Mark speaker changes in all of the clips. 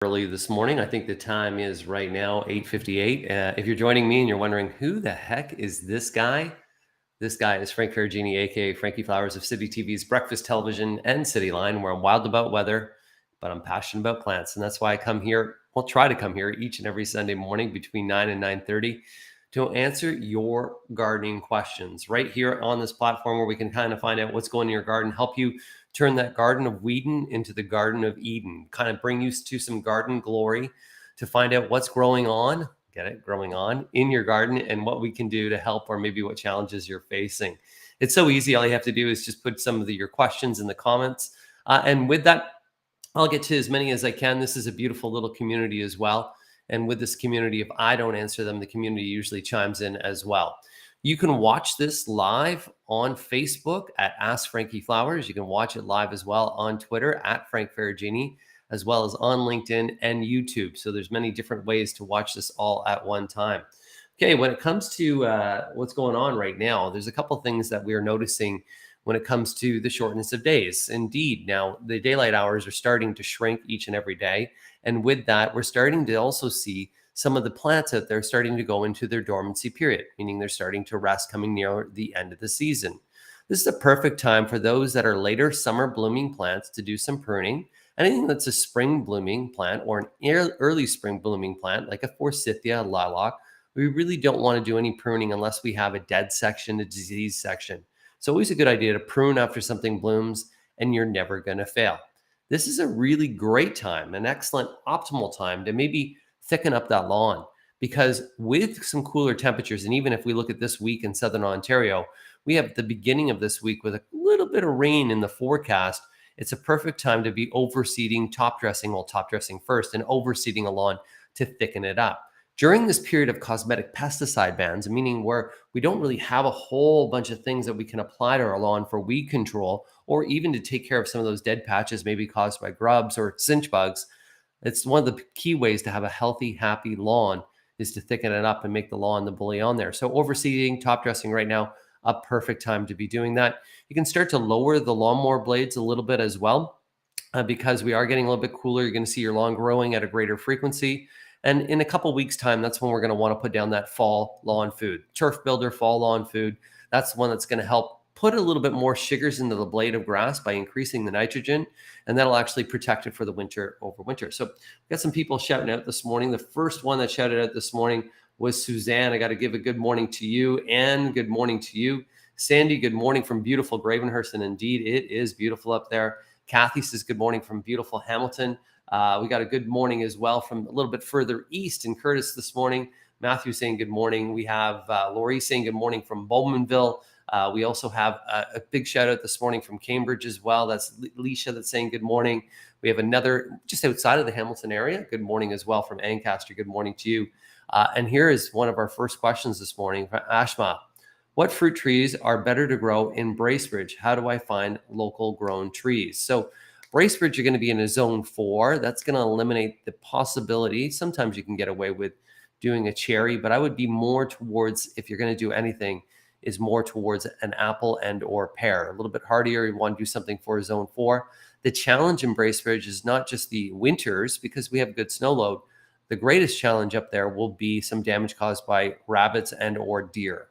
Speaker 1: Early this morning. I think the time is right now 8:58. If you're joining me and you're wondering who the heck is this guy is Frank Ferragini, aka Frankie Flowers of City TV's Breakfast Television and City Line, where I'm wild about weather, but I'm passionate about plants, and that's why I come here. Well, try to come here each and every Sunday morning between 9 and 9:30 to answer your gardening questions right here on this platform, where we can kind of find out what's going in your garden, help you turn that garden of Whedon into the Garden of Eden, kind of bring you to some garden glory to find out what's growing on, get it, growing on in your garden, and what we can do to help, or maybe what challenges you're facing. It's so easy. All you have to do is just put some of your questions in the comments. And with that, I'll get to as many as I can. This is a beautiful little community as well. And with this community, if I don't answer them, the community usually chimes in as well. You can watch this live on Facebook at Ask Frankie Flowers. You can watch it live as well on Twitter at Frank Ferragini, as well as on LinkedIn and YouTube. So there's many different ways to watch this all at one time. Okay, when it comes to what's going on right now, there's a couple things that we're noticing when it comes to the shortness of days. Indeed, now the daylight hours are starting to shrink each and every day. And with that, we're starting to also see some of the plants out there starting to go into their dormancy period, meaning they're starting to rest coming near the end of the season. This is a perfect time for those that are later summer blooming plants to do some pruning. Anything that's a spring blooming plant or an early spring blooming plant, like a forsythia, a lilac, we really don't want to do any pruning unless we have a dead section, a disease section. It's always a good idea to prune after something blooms, and you're never going to fail. This is a really great time, an excellent optimal time to maybe thicken up that lawn, because with some cooler temperatures, and even if we look at this week in Southern Ontario, we have the beginning of this week with a little bit of rain in the forecast. It's a perfect time to be overseeding, top dressing first, and overseeding a lawn to thicken it up. During this period of cosmetic pesticide bans, meaning where we don't really have a whole bunch of things that we can apply to our lawn for weed control, or even to take care of some of those dead patches maybe caused by grubs or cinch bugs, it's one of the key ways to have a healthy, happy lawn is to thicken it up and make the lawn the bully on there. So overseeding, top dressing right now, a perfect time to be doing that. You can start to lower the lawnmower blades a little bit as well, because we are getting a little bit cooler. You're going to see your lawn growing at a greater frequency. And in a couple weeks' time, that's when we're going to want to put down that fall lawn food, turf builder fall lawn food. That's the one that's going to help put a little bit more sugars into the blade of grass by increasing the nitrogen, and that'll actually protect it for the winter over winter. So we got some people shouting out this morning. The first one that shouted out this morning was Suzanne. I got to give a good morning to you, and good morning to you. Sandy, good morning from beautiful Gravenhurst, and indeed it is beautiful up there. Kathy says good morning from beautiful Hamilton. We got a good morning as well from a little bit further east in Curtis this morning. Matthew saying good morning. We have Lori saying good morning from Bowmanville. We also have a big shout out this morning from Cambridge as well. That's Leisha that's saying good morning. We have another just outside of the Hamilton area. Good morning as well from Ancaster. Good morning to you. And here is one of our first questions this morning from Ashma. What fruit trees are better to grow in Bracebridge? How do I find local grown trees? So Bracebridge, you're going to be in a zone 4. That's going to eliminate the possibility. Sometimes you can get away with doing a cherry, but I would be more towards, if you're going to do anything, is more towards an apple and or pear. A little bit hardier. You want to do something for zone 4. The challenge in Bracebridge is not just the winters, because we have good snow load. The greatest challenge up there will be some damage caused by rabbits and or deer.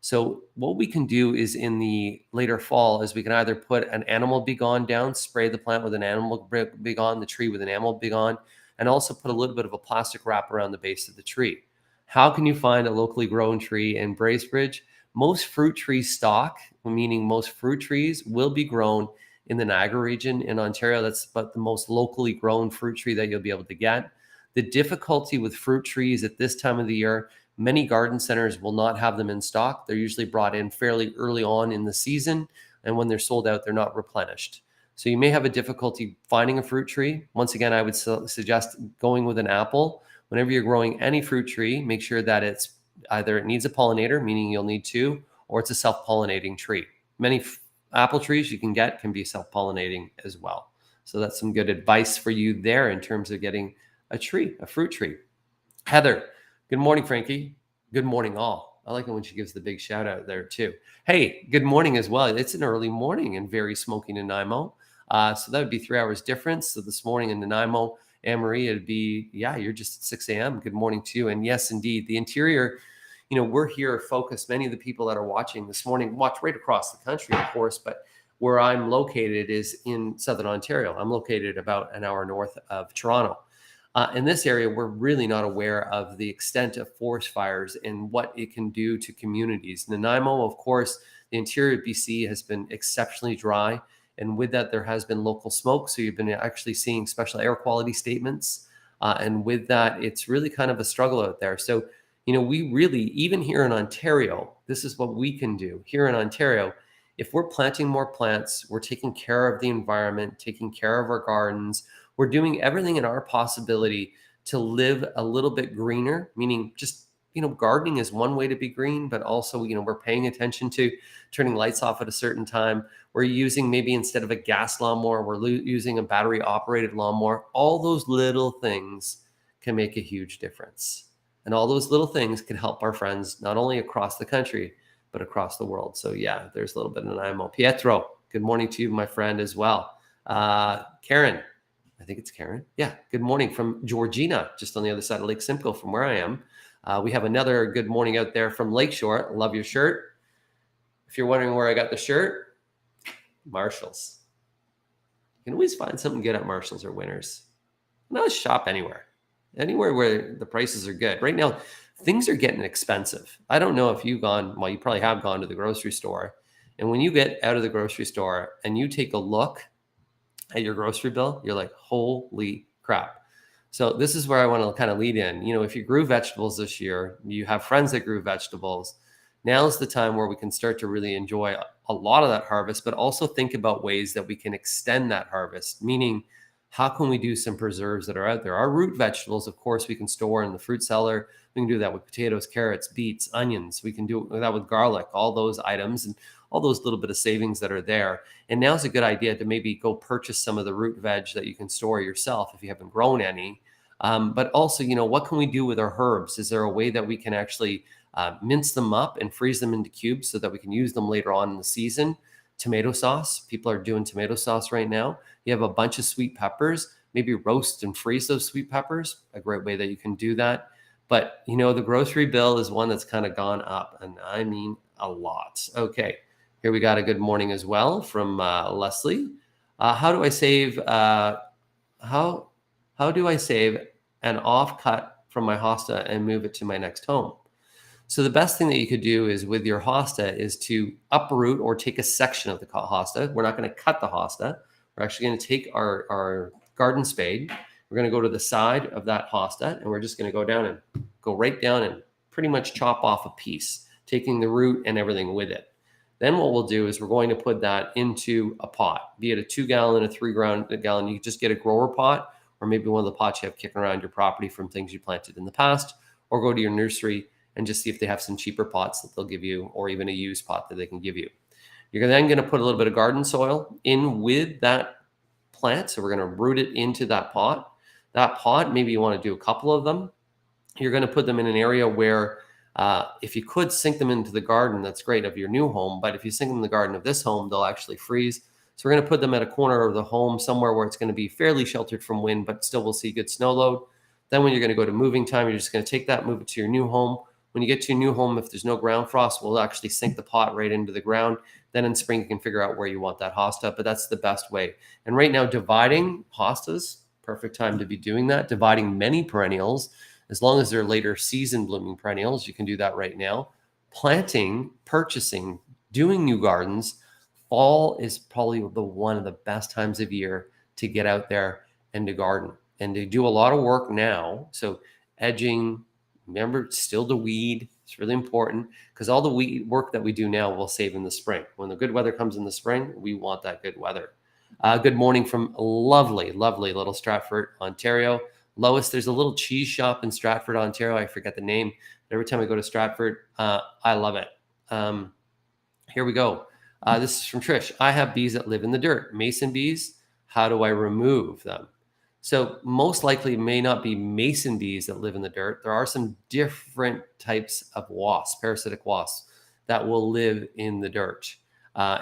Speaker 1: So what we can do is in the later fall is we can either put an animal begone down, spray the plant with an animal begone, the tree with an animal begone, and also put a little bit of a plastic wrap around the base of the tree. How can you find a locally grown tree in Bracebridge? Most fruit tree stock, meaning most fruit trees, will be grown in the Niagara region in Ontario. That's about the most locally grown fruit tree that you'll be able to get. The difficulty with fruit trees at this time of the year, many garden centers will not have them in stock. They're usually brought in fairly early on in the season, and when they're sold out, they're not replenished. So you may have a difficulty finding a fruit tree. Once again, I would suggest going with an apple. Whenever you're growing any fruit tree, make sure that it's either it needs a pollinator, meaning you'll need 2, or it's a self-pollinating tree. Many apple trees you can get can be self-pollinating as well. So that's some good advice for you there in terms of getting a tree, a fruit tree. Heather, good morning, Frankie. Good morning, all. I like it when she gives the big shout out there too. Hey, good morning as well. It's an early morning and very smoky Nanaimo. So that would be 3 hours difference. So this morning in Nanaimo, Anne-Marie, it'd be, yeah, you're just at 6 a.m. Good morning to you. And yes, indeed, the interior, we're here focused. Many of the people that are watching this morning watch right across the country, of course, but where I'm located is in Southern Ontario. I'm located about an hour north of Toronto. In this area, we're really not aware of the extent of forest fires and what it can do to communities. Nanaimo, of course, the interior of BC has been exceptionally dry. And with that, there has been local smoke. So you've been actually seeing special air quality statements. And with that, it's really kind of a struggle out there. So, we really, even here in Ontario, this is what we can do here in Ontario. If we're planting more plants, we're taking care of the environment, taking care of our gardens, we're doing everything in our possibility to live a little bit greener, meaning just, gardening is one way to be green, but also, we're paying attention to turning lights off at a certain time. We're using, maybe instead of a gas lawnmower, we're using a battery operated lawnmower. All those little things can make a huge difference. And all those little things can help our friends, not only across the country, but across the world. So yeah, there's a little bit of Nanaimo. Pietro, good morning to you, my friend, as well. Karen, I think it's Karen. Yeah, good morning from Georgina, just on the other side of Lake Simcoe from where I am. We have another good morning out there from Lakeshore. Love your shirt. If you're wondering where I got the shirt, Marshalls. You can always find something good at Marshalls or Winners. Not shop anywhere where the prices are good. Right now, things are getting expensive. I don't know if you've gone, well, you probably have gone to the grocery store. And when you get out of the grocery store and you take a look at your grocery bill, you're like, holy crap. So this is where I want to kind of lead in. If you grew vegetables this year, you have friends that grew vegetables, now's the time where we can start to really enjoy a lot of that harvest, but also think about ways that we can extend that harvest, meaning how can we do some preserves that are out there? Our root vegetables, of course, we can store in the fruit cellar. We can do that with potatoes, carrots, beets, onions. We can do that with garlic, all those items and all those little bit of savings that are there. And now's a good idea to maybe go purchase some of the root veg that you can store yourself if you haven't grown any. But also, what can we do with our herbs? Is there a way that we can actually mince them up and freeze them into cubes so that we can use them later on in the season? Tomato sauce. People are doing tomato sauce right now. You have a bunch of sweet peppers, maybe roast and freeze those sweet peppers, a great way that you can do that. But, the grocery bill is one that's kind of gone up, and I mean a lot. Okay, here we got a good morning as well from Leslie. How do I save an offcut from my hosta and move it to my next home? So the best thing that you could do is with your hosta is to uproot or take a section of the hosta. We're not going to cut the hosta. We're actually going to take our garden spade. We're going to go to the side of that hosta, and we're just going to go right down and pretty much chop off a piece, taking the root and everything with it. Then what we'll do is we're going to put that into a pot, be it a 2-gallon, a 3-gallon. You can just get a grower pot, or maybe one of the pots you have kicking around your property from things you planted in the past, or go to your nursery and just see if they have some cheaper pots that they'll give you, or even a used pot that they can give you. You're then going to put a little bit of garden soil in with that plant. So we're going to root it into that pot. That pot, maybe you want to do a couple of them. You're going to put them in an area where if you could sink them into the garden, that's great, of your new home. But if you sink them in the garden of this home, they'll actually freeze. So we're going to put them at a corner of the home, somewhere where it's going to be fairly sheltered from wind, but still we'll see good snow load. Then when you're going to go to moving time, you're just going to take that, move it to your new home. When you get to your new home, if there's no ground frost, we'll actually sink the pot right into the ground. Then in spring, you can figure out where you want that hosta, but that's the best way. And right now, dividing hostas, perfect time to be doing that. Dividing many perennials, as long as they're later season blooming perennials, you can do that right now. Planting, purchasing, doing new gardens, fall is probably one of the best times of year to get out there and to garden and to do a lot of work now. So edging, remember, still to weed. It's really important because all the weed work that we do now will save in the spring. When the good weather comes in the spring, we want that good weather. Good morning from lovely, lovely little Stratford, Ontario. Lois, there's a little cheese shop in Stratford, Ontario. I forget the name. Every time I go to Stratford, I love it. Here we go. This is from Trish. I have bees that live in the dirt. Mason bees. How do I remove them? So most likely it may not be mason bees that live in the dirt. There are some different types of wasps, parasitic wasps, that will live in the dirt.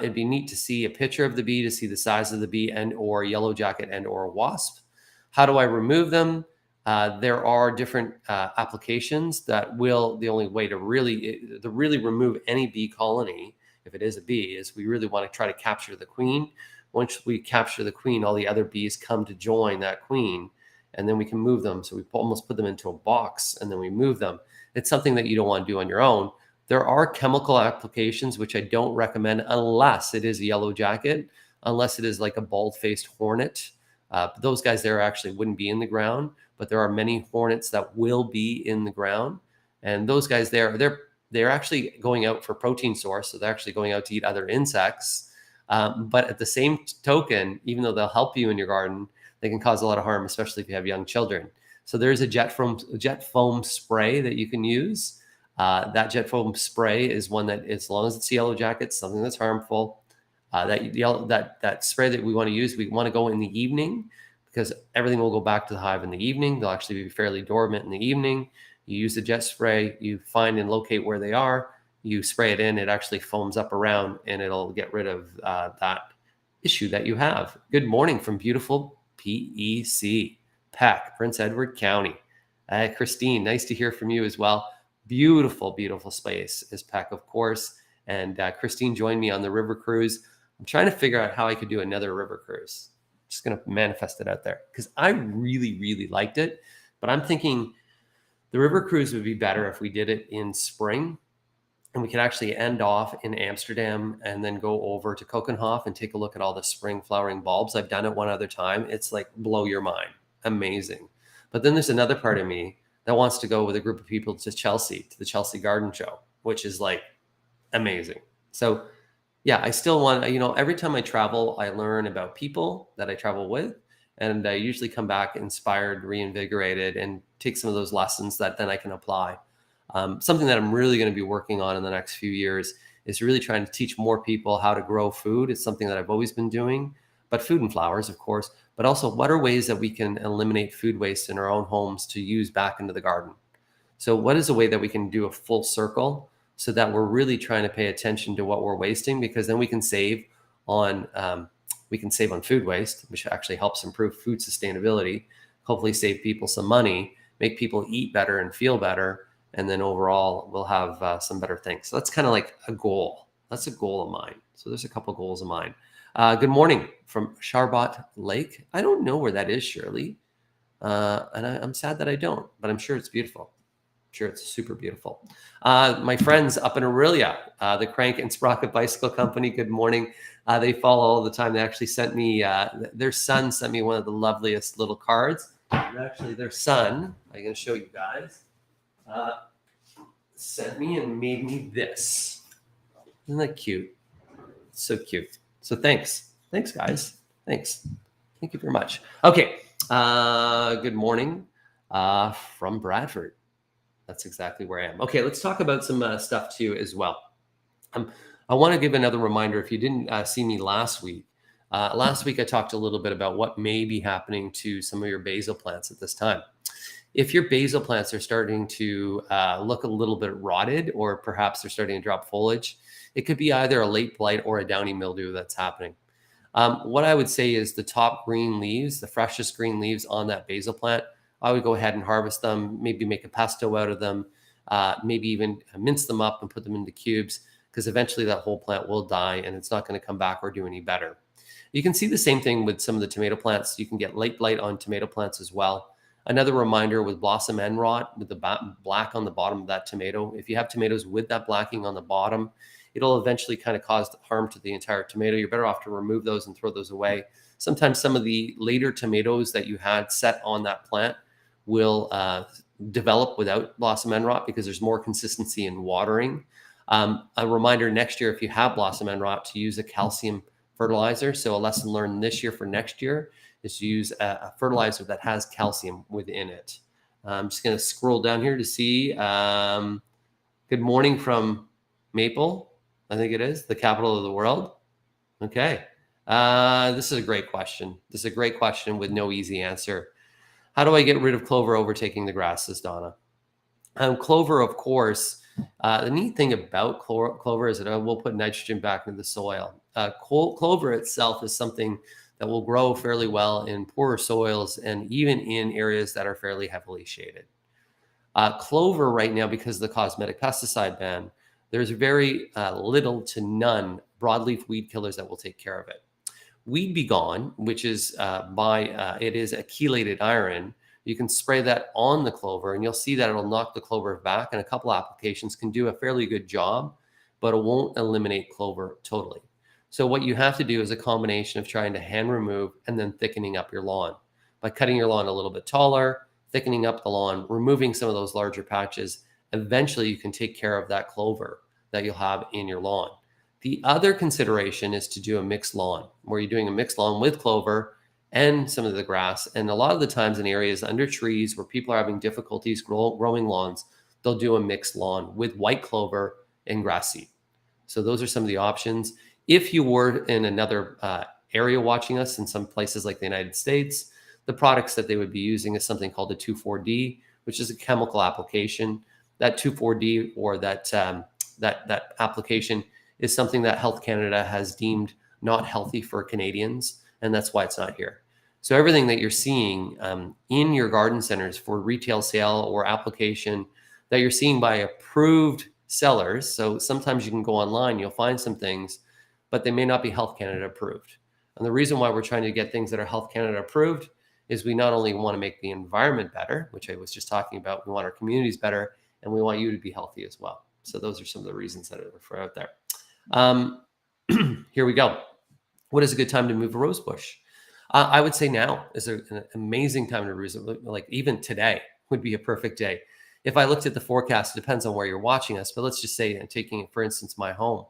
Speaker 1: It'd be neat to see a picture of the bee to see the size of the bee and or yellow jacket and or wasp. How do I remove them? There are different applications that will, the only way to really remove any bee colony, if it is a bee, is we really want to try to capture the queen. Once we capture the queen, all the other bees come to join that queen, and then we can move them. So we almost put them into a box and then we move them. It's something that you don't want to do on your own. There are chemical applications, which I don't recommend unless it is a yellow jacket, unless it is like a bald-faced hornet. Those guys there actually wouldn't be in the ground, but there are many hornets that will be in the ground. And those guys there, they're actually going out for protein source. So they're actually going out to eat other insects. But at the same token, even though they'll help you in your garden, they can cause a lot of harm, especially if you have young children. So there's a jet foam spray that you can use. That jet foam spray is one that, as long as it's yellow jackets, something that's harmful. That spray that we want to use, we want to go in the evening, because everything will go back to the hive in the evening. They'll actually be fairly dormant in the evening. You use the jet spray, you find and locate where they are, you spray it in, it actually foams up around, and it'll get rid of that issue that you have. Good morning from beautiful PEC, Peck, Prince Edward County. Christine, nice to hear from you as well. Beautiful, beautiful space is Peck, of course. And Christine joined me on the river cruise. I'm trying to figure out how I could do another river cruise. Just going to manifest it out there because I really, really liked it. But I'm thinking the river cruise would be better if we did it in spring, and we could actually end off in Amsterdam and then go over to Kokenhof and take a look at all the spring flowering bulbs. I've done it one other time. It's like blow your mind. Amazing. But then there's another part of me that wants to go with a group of people to Chelsea, to the Chelsea Garden Show, which is like amazing. So yeah, I still want, every time I travel, I learn about people that I travel with, and I usually come back inspired, reinvigorated, and take some of those lessons that then I can apply. Something that I'm really going to be working on in the next few years is really trying to teach more people how to grow food. It's something that I've always been doing, but food and flowers, of course, but also what are ways that we can eliminate food waste in our own homes to use back into the garden? So what is a way that we can do a full circle so that we're really trying to pay attention to what we're wasting, because then we can save on food waste, which actually helps improve food sustainability, hopefully save people some money, make people eat better and feel better, and then overall we'll have some better things. So that's kind of like a goal. That's a goal of mine. So there's a couple of goals of mine. Good morning from Sharbot Lake. I don't know where that is, Shirley, and I'm sad that I don't, but I'm sure it's beautiful. Sure, it's super beautiful. My friends up in Aurelia, the Crank and Sprocket Bicycle Company, good morning. They follow all the time. They actually sent me, their son sent me one of the loveliest little cards. And actually, their son, I'm going to show you guys, sent me and made me this. Isn't that cute? It's so cute. So thanks. Thanks, guys. Thanks. Thank you very much. Okay. Good morning from Bradford. That's exactly where I am. Okay, let's talk about some stuff too as well. I want to give another reminder. If you didn't see me last week I talked a little bit about what may be happening to some of your basil plants at this time. If your basil plants are starting to look a little bit rotted, or perhaps they're starting to drop foliage, it could be either a late blight or a downy mildew that's happening. What I would say is the top green leaves, the freshest green leaves on that basil plant, I would go ahead and harvest them, maybe make a pesto out of them, maybe even mince them up and put them into cubes, because eventually that whole plant will die and it's not going to come back or do any better. You can see the same thing with some of the tomato plants. You can get late blight on tomato plants as well. Another reminder with blossom end rot, with the black on the bottom of that tomato. If you have tomatoes with that blacking on the bottom, it'll eventually kind of cause harm to the entire tomato. You're better off to remove those and throw those away. Sometimes some of the later tomatoes that you had set on that plant will develop without blossom end rot because there's more consistency in watering. A reminder next year, if you have blossom end rot, to use a calcium fertilizer. So a lesson learned this year for next year is to use a fertilizer that has calcium within it. I'm just going to scroll down here to see. Good morning from Maple, I think it is, the capital of the world. Okay. This is a great question. This is a great question with no easy answer. How do I get rid of clover overtaking the grass, says Donna? Clover, of course, the neat thing about clover is that we'll put nitrogen back into the soil. Clover itself is something that will grow fairly well in poorer soils and even in areas that are fairly heavily shaded. Clover right now, because of the cosmetic pesticide ban, there's very little to none broadleaf weed killers that will take care of it. Weed Be Gone, which is it is a chelated iron. You can spray that on the clover and you'll see that it'll knock the clover back, and a couple applications can do a fairly good job, but it won't eliminate clover totally. So what you have to do is a combination of trying to hand remove and then thickening up your lawn by cutting your lawn a little bit taller, thickening up the lawn, removing some of those larger patches. Eventually you can take care of that clover that you'll have in your lawn. The other consideration is to do a mixed lawn, where you're doing a mixed lawn with clover and some of the grass. And a lot of the times in areas under trees where people are having difficulties growing lawns, they'll do a mixed lawn with white clover and grass seed. So those are some of the options. If you were in another area watching us in some places like the United States, the products that they would be using is something called the 2,4-D, which is a chemical application. That 2,4-D or that application is something that Health Canada has deemed not healthy for Canadians, and that's why it's not here. So everything that you're seeing in your garden centers for retail sale or application that you're seeing by approved sellers. So sometimes you can go online, you'll find some things, but they may not be Health Canada approved. And the reason why we're trying to get things that are Health Canada approved is we not only want to make the environment better, which I was just talking about, we want our communities better, and we want you to be healthy as well. So those are some of the reasons that are out there. Here we go. What is a good time to move a rose bush? I would say now is an amazing time to move. Like even today would be a perfect day. If I looked at the forecast, it depends on where you're watching us, but let's just say, and taking it, for instance, my home,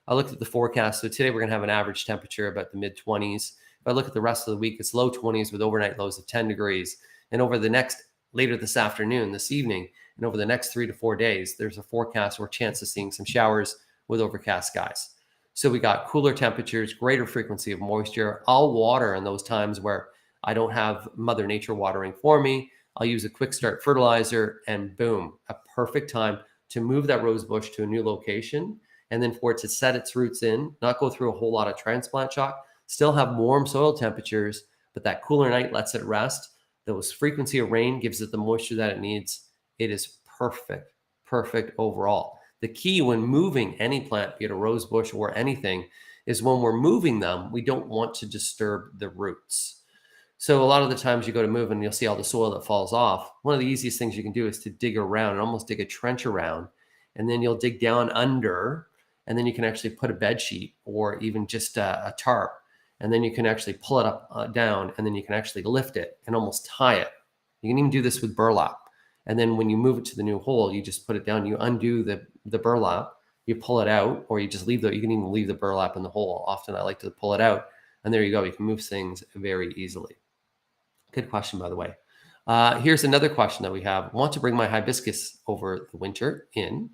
Speaker 1: I looked at the forecast. So today we're going to have an average temperature about the mid 20s. If I look at the rest of the week, it's low 20s with overnight lows of 10 degrees. And over the next, later this afternoon, this evening, and over the next 3 to 4 days, there's a forecast or chance of seeing some showers with overcast skies. So we got cooler temperatures, greater frequency of moisture. I'll water in those times where I don't have Mother Nature watering for me. I'll use a quick start fertilizer and boom, a perfect time to move that rose bush to a new location. And then for it to set its roots in, not go through a whole lot of transplant shock, still have warm soil temperatures, but that cooler night lets it rest. Those frequency of rain gives it the moisture that it needs. It is perfect, perfect overall. The key when moving any plant, be it a rose bush or anything, is when we're moving them, we don't want to disturb the roots. So a lot of the times you go to move and you'll see all the soil that falls off. One of the easiest things you can do is to dig around and almost dig a trench around, and then you'll dig down under, and then you can actually put a bed sheet or even just a tarp, and then you can actually pull it up down, and then you can actually lift it and almost tie it. You can even do this with burlap. And then when you move it to the new hole, you just put it down, you undo the burlap, you pull it out, or you just you can even leave the burlap in the hole. Often I like to pull it out, and there you go. You can move things very easily. Good question, by the way. Here's another question that we have. Want to bring my hibiscus over the winter in.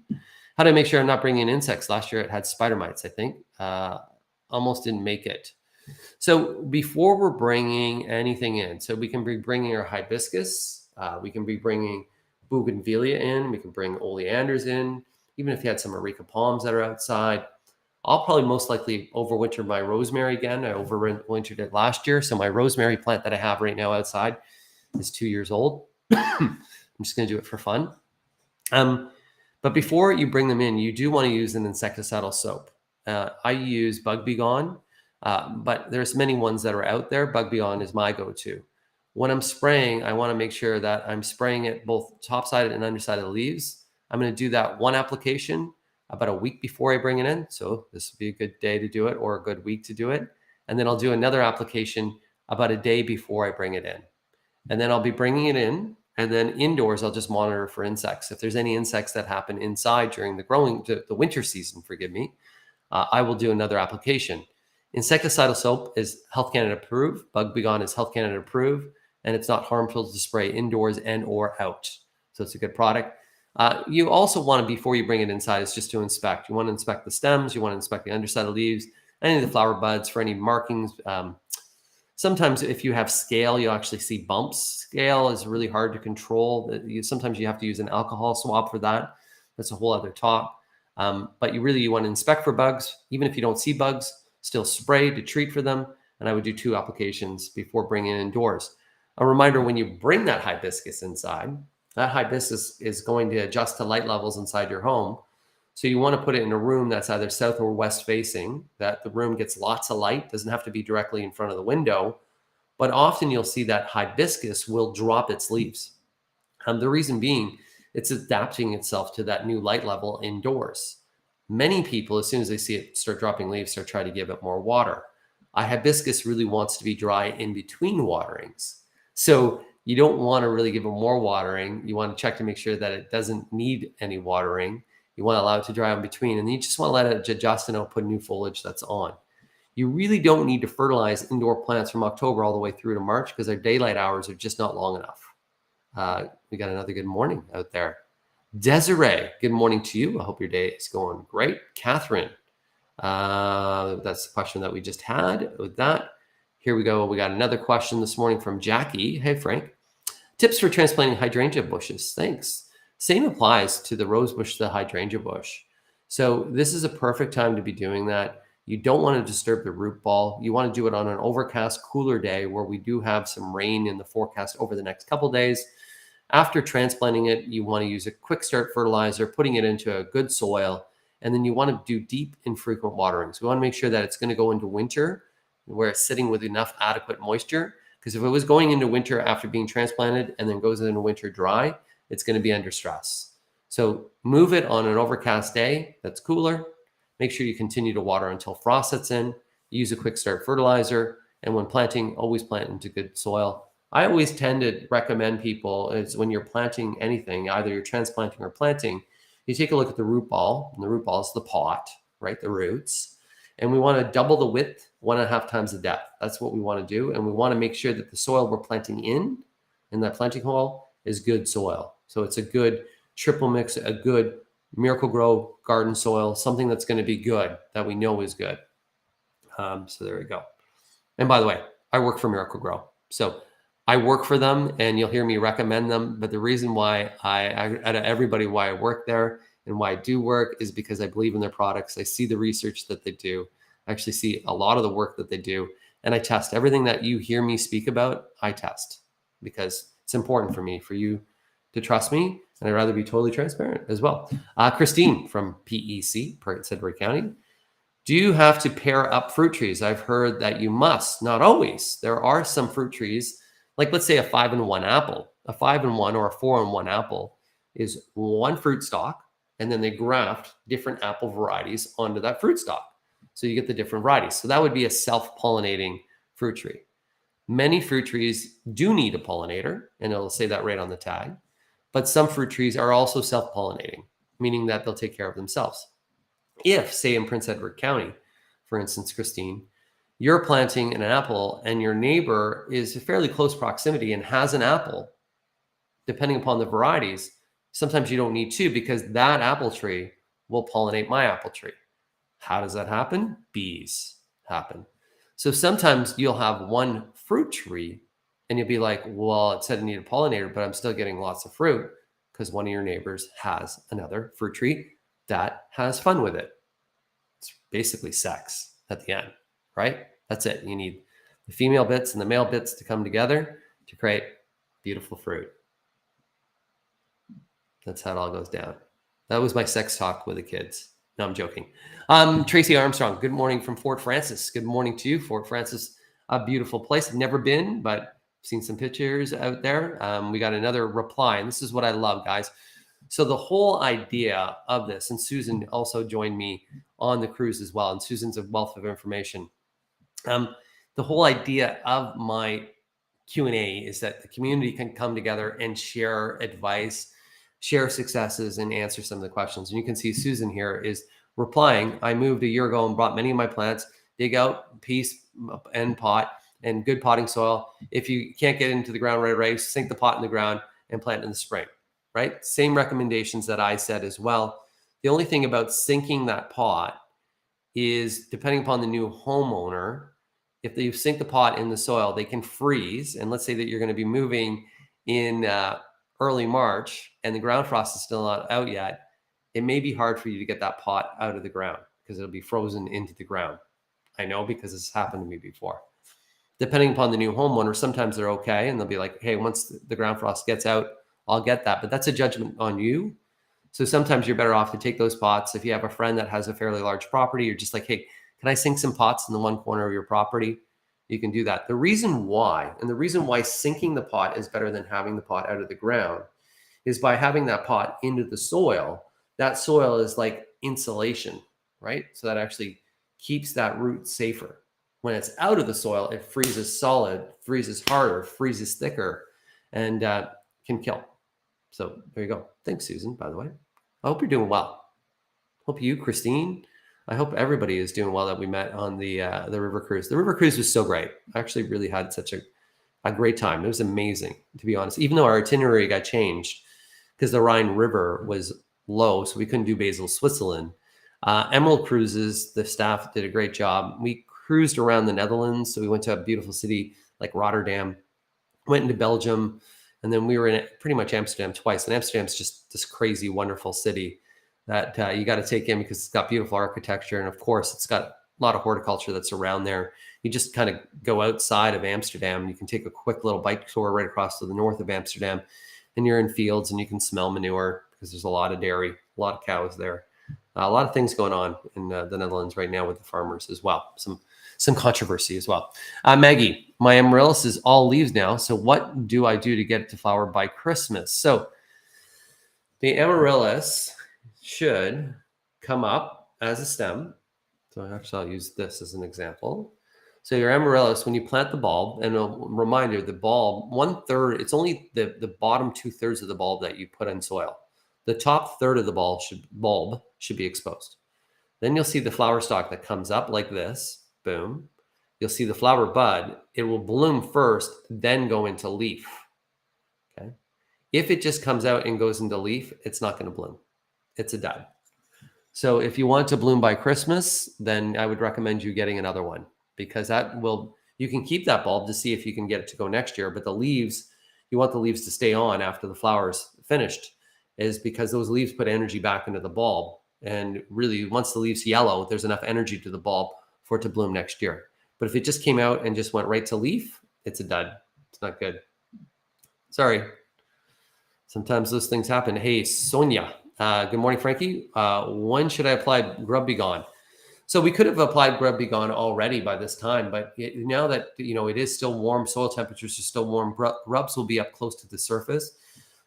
Speaker 1: How do I make sure I'm not bringing in insects? Last year it had spider mites, I think. Almost didn't make it. So before we're bringing anything in, so we can be bringing our hibiscus, we can be bringing bougainvillea in, we can bring oleanders in, even if you had some areca palms that are outside. I'll probably most likely overwinter my rosemary again. I overwintered it last year. So my rosemary plant that I have right now outside is 2 years old. I'm just going to do it for fun. But before you bring them in, you do want to use an insecticidal soap. I use Bug Be Gone, but there's many ones that are out there. Bug Be Gone is my go-to. When I'm spraying, I want to make sure that I'm spraying it both top side and underside of the leaves. I'm going to do that one application about a week before I bring it in. So this would be a good day to do it or a good week to do it. And then I'll do another application about a day before I bring it in. And then I'll be bringing it in. And then indoors, I'll just monitor for insects. If there's any insects that happen inside during the winter season, forgive me, I will do another application. Insecticidal soap is Health Canada approved. Bug Be Gone is Health Canada approved. And it's not harmful to spray indoors and or out. So it's a good product. You also want to, before you bring it inside, is just to inspect. You want to inspect the stems. You want to inspect the underside of leaves, any of the flower buds for any markings. Sometimes if you have scale, you'll actually see bumps. Scale is really hard to control. Sometimes you have to use an alcohol swab for that. That's a whole other talk. But you want to inspect for bugs. Even if you don't see bugs, still spray to treat for them. and I would do 2 applications before bringing it indoors. A reminder, when you bring that hibiscus inside, that hibiscus is going to adjust to light levels inside your home. So you want to put it in a room that's either south or west facing, that the room gets lots of light, doesn't have to be directly in front of the window, but often you'll see that hibiscus will drop its leaves. The reason being, it's adapting itself to that new light level indoors. Many people, as soon as they see it start dropping leaves, start trying to give it more water. A hibiscus really wants to be dry in between waterings. So you don't want to really give it more watering. You want to check to make sure that it doesn't need any watering. You want to allow it to dry in between, and then you just want to let it adjust and output new foliage that's on. You really don't need to fertilize indoor plants from October all the way through to March because their daylight hours are just not long enough. We got another good morning out there. Desiree, good morning to you. I hope your day is going great. Catherine, that's the question that we just had. With that, here we go. We got another question this morning from Jackie. Hey, Frank. Tips for transplanting hydrangea bushes. Thanks. Same applies to the rose bush, the hydrangea bush. So this is a perfect time to be doing that. You don't want to disturb the root ball. You want to do it on an overcast, cooler day where we do have some rain in the forecast over the next couple days. After transplanting it, you want to use a quick start fertilizer, putting it into a good soil, and then you want to do deep, infrequent waterings. We want to make sure that it's going to go into winter where it's sitting with enough adequate moisture, because if it was going into winter after being transplanted and then goes into winter dry, it's going to be under stress. So move it on an overcast day that's cooler. Make sure you continue to water until frost sets in. Use a quick start fertilizer. And when planting, always plant into good soil. I always tend to recommend people is when you're planting anything, either you're transplanting or planting, you take a look at the root ball. And the root ball is the pot, right? The roots. And we want to double the width, 1.5 times the depth. That's what we want to do. And we want to make sure that the soil we're planting in that planting hole, is good soil. So it's a good triple mix, a good Miracle-Gro garden soil, something that's going to be good, that we know is good. So there we go. And by the way, I work for Miracle-Gro. So I work for them and you'll hear me recommend them. But the reason why out of everybody, why I work there and why I do work is because I believe in their products. I see the research that they do. I actually see a lot of the work that they do. And I test everything that you hear me speak about. I test because it's important for me, for you to trust me. And I'd rather be totally transparent as well. Christine from PEC, Prince Edward County. Do you have to pair up fruit trees? I've heard that you must. Not always. There are some fruit trees, like let's say a 5-in-1 apple. A 5-in-1 or a 4-in-1 apple is one fruit stalk, and then they graft different apple varieties onto that fruit stalk. So you get the different varieties. So that would be a self-pollinating fruit tree. Many fruit trees do need a pollinator, and it'll say that right on the tag. But some fruit trees are also self-pollinating, meaning that they'll take care of themselves. If, say, in Prince Edward County, for instance, Christine, you're planting an apple and your neighbor is a fairly close proximity and has an apple, depending upon the varieties, sometimes you don't need two because that apple tree will pollinate my apple tree. How does that happen? Bees happen. So sometimes you'll have one fruit tree and you'll be like, well, it said I need a pollinator, but I'm still getting lots of fruit because one of your neighbors has another fruit tree that has fun with it. It's basically sex at the end, right? That's it. You need the female bits and the male bits to come together to create beautiful fruit. That's how it all goes down. That was my sex talk with the kids. No, I'm joking. Tracy Armstrong, good morning from Fort Francis. Good morning to you, Fort Francis. A beautiful place. I've never been, but seen some pictures out there. We got another reply, and this is what I love, guys. So the whole idea of this, and Susan also joined me on the cruise as well, and Susan's a wealth of information. The whole idea of my Q&A is that the community can come together and share advice, share successes, and answer some of the questions. And you can see Susan here is replying. I moved a year ago and brought many of my plants, dig out piece and pot and good potting soil. If you can't get into the ground right away, sink the pot in the ground and plant in the spring, right? Same recommendations that I said as well. The only thing about sinking that pot is depending upon the new homeowner, if you sink the pot in the soil, they can freeze. And let's say that you're going to be moving in early March and the ground frost is still not out yet, it may be hard for you to get that pot out of the ground because it'll be frozen into the ground. I know because this happened to me before. Depending upon the new homeowner, sometimes they're okay and they'll be like, hey, once the ground frost gets out, I'll get that. But that's a judgment on you. So sometimes you're better off to take those pots. If you have a friend that has a fairly large property, you're just like, hey, can I sink some pots in the one corner of your property? You can do that. The reason why sinking the pot is better than having the pot out of the ground is by having that pot into the soil. That soil is like insulation, right? So that actually keeps that root safer. When it's out of the soil, it freezes solid, freezes harder, freezes thicker, and can kill. So there you go. Thanks, Susan, by the way. I hope you're doing well. Hope you, Christine, I hope everybody is doing well that we met on the river cruise. The river cruise was so great. I actually really had such a great time. It was amazing, to be honest, even though our itinerary got changed because the Rhine River was low, so we couldn't do Basel, Switzerland. Emerald Cruises, the staff did a great job. We cruised around the Netherlands, so we went to a beautiful city like Rotterdam, went into Belgium, and then we were in pretty much Amsterdam twice. And Amsterdam's just this crazy, wonderful city that you got to take in because it's got beautiful architecture. And of course, it's got a lot of horticulture that's around there. You just kind of go outside of Amsterdam. You can take a quick little bike tour right across to the north of Amsterdam, and you're in fields and you can smell manure because there's a lot of dairy, a lot of cows there. A lot of things going on in the Netherlands right now with the farmers as well. Some controversy as well. Maggie, my amaryllis is all leaves now. So what do I do to get it to flower by Christmas? So the amaryllis should come up as a stem. So actually I'll use this as an example. So your amaryllis, when you plant the bulb, and a reminder, the bulb, 1/3, it's only the bottom 2/3 of the bulb that you put in soil. The top third of the bulb should be exposed. Then you'll see the flower stalk that comes up like this. Boom. You'll see the flower bud. It will bloom first, then go into leaf. Okay. If it just comes out and goes into leaf, it's not going to bloom. It's a dud. So if you want to bloom by Christmas, then I would recommend you getting another one because you can keep that bulb to see if you can get it to go next year. But the leaves, you want the leaves to stay on after the flower's finished, is because those leaves put energy back into the bulb. And really, once the leaves yellow, there's enough energy to the bulb for it to bloom next year. But if it just came out and just went right to leaf, it's a dud. It's not good. Sorry. Sometimes those things happen. Hey, Sonia. Good morning, Frankie. When should I apply Grub Be Gone? So we could have applied Grub Be Gone already by this time, but now that it is still warm, soil temperatures are still warm, grubs will be up close to the surface.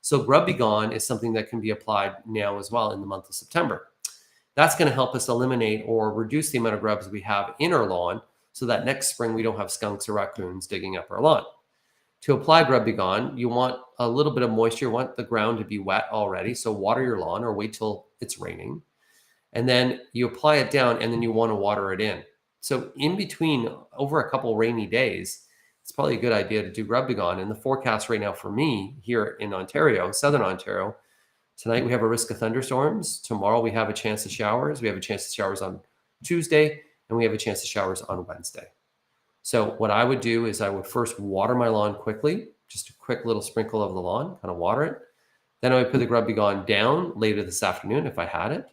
Speaker 1: So Grub Be Gone is something that can be applied now as well in the month of September. That's going to help us eliminate or reduce the amount of grubs we have in our lawn so that next spring we don't have skunks or raccoons digging up our lawn. To apply Grub Be Gone, you want a little bit of moisture. You want the ground to be wet already. So water your lawn or wait till it's raining. And then you apply it down and then you want to water it in. So in between, over a couple rainy days, it's probably a good idea to do Grub Be Gone. And the forecast right now for me here in Ontario, Southern Ontario, tonight we have a risk of thunderstorms. Tomorrow we have a chance of showers. We have a chance of showers on Tuesday, and we have a chance of showers on Wednesday. So what I would do is I would first water my lawn quickly, just a quick little sprinkle of the lawn, kind of water it. Then I would put the Grub Be Gone down later this afternoon if I had it.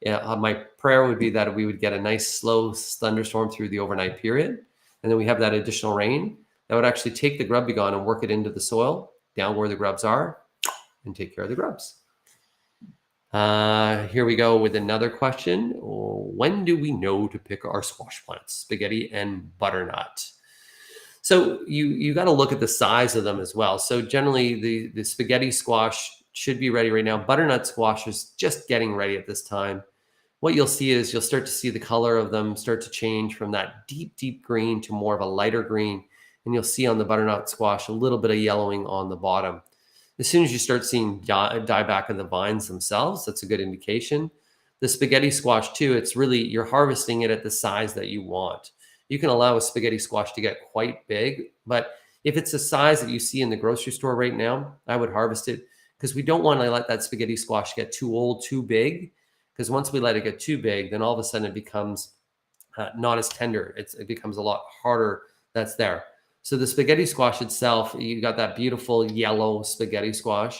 Speaker 1: My prayer would be that we would get a nice slow thunderstorm through the overnight period. And then we have that additional rain that would actually take the Grub Be Gone and work it into the soil down where the grubs are and take care of the grubs. Here we go with another question. When do we know to pick our squash plants, spaghetti and butternut? So you got to look at the size of them as well. So generally the spaghetti squash should be ready right now. Butternut squash is just getting ready at this time. What you'll see is you'll start to see the color of them start to change from that deep, deep green to more of a lighter green. And you'll see on the butternut squash a little bit of yellowing on the bottom. As soon as you start seeing dieback of the vines themselves, that's a good indication. The spaghetti squash too, it's really, you're harvesting it at the size that you want. You can allow a spaghetti squash to get quite big, but if it's the size that you see in the grocery store right now, I would harvest it because we don't want to let that spaghetti squash get too old, too big. Because once we let it get too big, then all of a sudden it becomes not as tender. It becomes a lot harder that's there. So the spaghetti squash itself, you got that beautiful yellow spaghetti squash.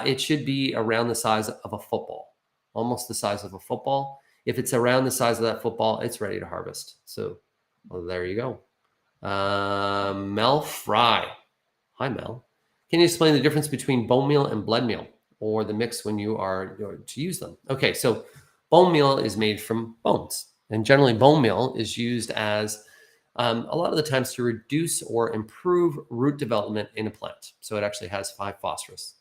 Speaker 1: It should be around the size of a football, almost the size of a football. If it's around the size of that football, it's ready to harvest. So well, there you go. Mel Fry. Hi, Mel. Can you explain the difference between bone meal and blood meal, or the mix when you are to use them? Okay, so bone meal is made from bones, and generally bone meal is used as a lot of the times to reduce or improve root development in a plant. So it actually has 5-phosphorus.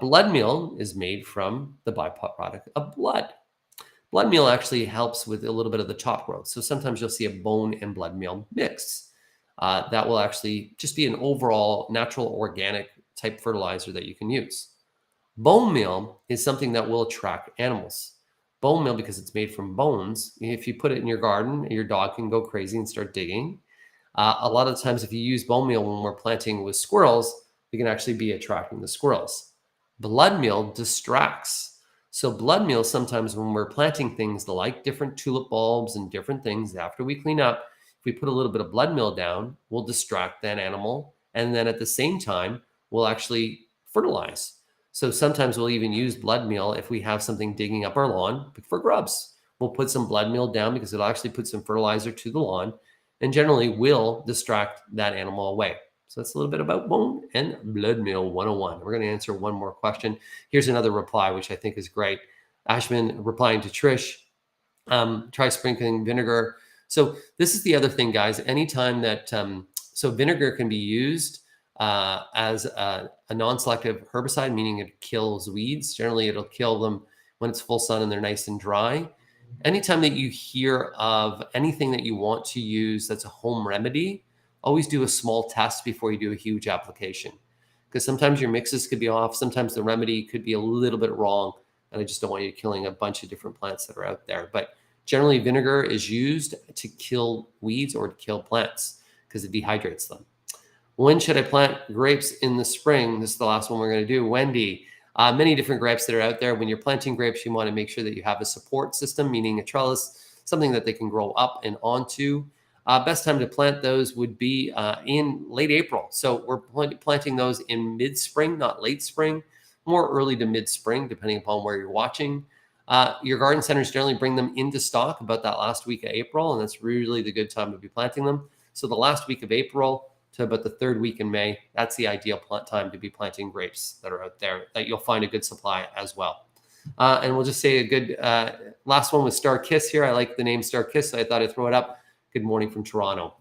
Speaker 1: Blood meal is made from the byproduct of blood. Blood meal actually helps with a little bit of the top growth. So sometimes you'll see a bone and blood meal mix. That will actually just be an overall natural organic type fertilizer that you can use. Bone meal is something that will attract animals. Bone meal, because it's made from bones, if you put it in your garden, your dog can go crazy and start digging. A lot of the times, if you use bone meal when we're planting with squirrels, we can actually be attracting the squirrels. Blood meal distracts. So blood meal, sometimes when we're planting things like different tulip bulbs and different things, after we clean up, if we put a little bit of blood meal down, we'll distract that animal. And then at the same time, we'll actually fertilize. So sometimes we'll even use blood meal if we have something digging up our lawn for grubs. We'll put some blood meal down because it'll actually put some fertilizer to the lawn and generally will distract that animal away. So that's a little bit about bone and blood meal 101. We're going to answer one more question. Here's another reply, which I think is great. Ashman replying to Trish, try sprinkling vinegar. So this is the other thing, guys. Anytime that, so vinegar can be used as a non-selective herbicide, meaning it kills weeds. Generally, it'll kill them when it's full sun and they're nice and dry. Anytime that you hear of anything that you want to use that's a home remedy, always do a small test before you do a huge application. Because sometimes your mixes could be off, sometimes the remedy could be a little bit wrong, and I just don't want you killing a bunch of different plants that are out there. But generally, vinegar is used to kill weeds or to kill plants because it dehydrates them. When should I plant grapes in the spring? This is the last one we're going to do. Wendy, many different grapes that are out there. When you're planting grapes, you want to make sure that you have a support system, meaning a trellis, something that they can grow up and onto. Best time to plant those would be in late April. So we're planting those in mid-spring, not late spring, more early to mid-spring, depending upon where you're watching. Your garden centers generally bring them into stock about that last week of April, and that's really the good time to be planting them. So the last week of April to about the third week in May, that's the ideal time to be planting grapes that are out there that you'll find a good supply as well. And we'll just say a good last one was Star Kiss here. I like the name Star Kiss, so I thought I'd throw it up. Good morning from Toronto.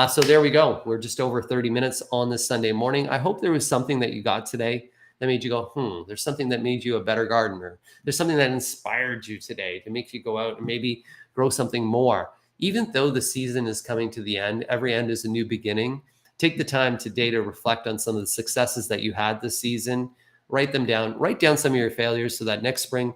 Speaker 1: So there we go. We're just over 30 minutes on this Sunday morning. I hope there was something that you got today that made you go, there's something that made you a better gardener. There's something that inspired you today to make you go out and maybe grow something more. Even though the season is coming to the end, every end is a new beginning. Take the time today to reflect on some of the successes that you had this season. Write them down. Write down some of your failures so that next spring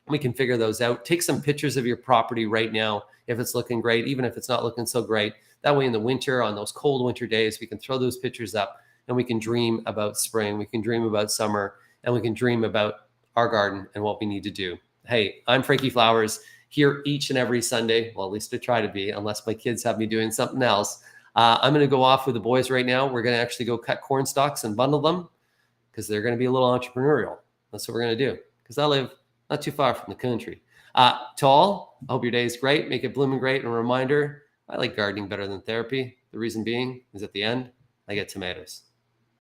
Speaker 1: we can figure those out. Take some pictures of your property right now if it's looking great, even if it's not looking so great. That way in the winter, on those cold winter days, we can throw those pictures up and we can dream about spring. We can dream about summer, and we can dream about our garden and what we need to do. Hey, I'm Frankie Flowers, here each and every Sunday. Well, at least I try to be, unless my kids have me doing something else. I'm going to go off with the boys right now. We're going to actually go cut corn stalks and bundle them because they're going to be a little entrepreneurial. That's what we're going to do, because I live not too far from the country. To all, I hope your day is great. Make it blooming great. And a reminder, I like gardening better than therapy. The reason being is at the end, I get tomatoes.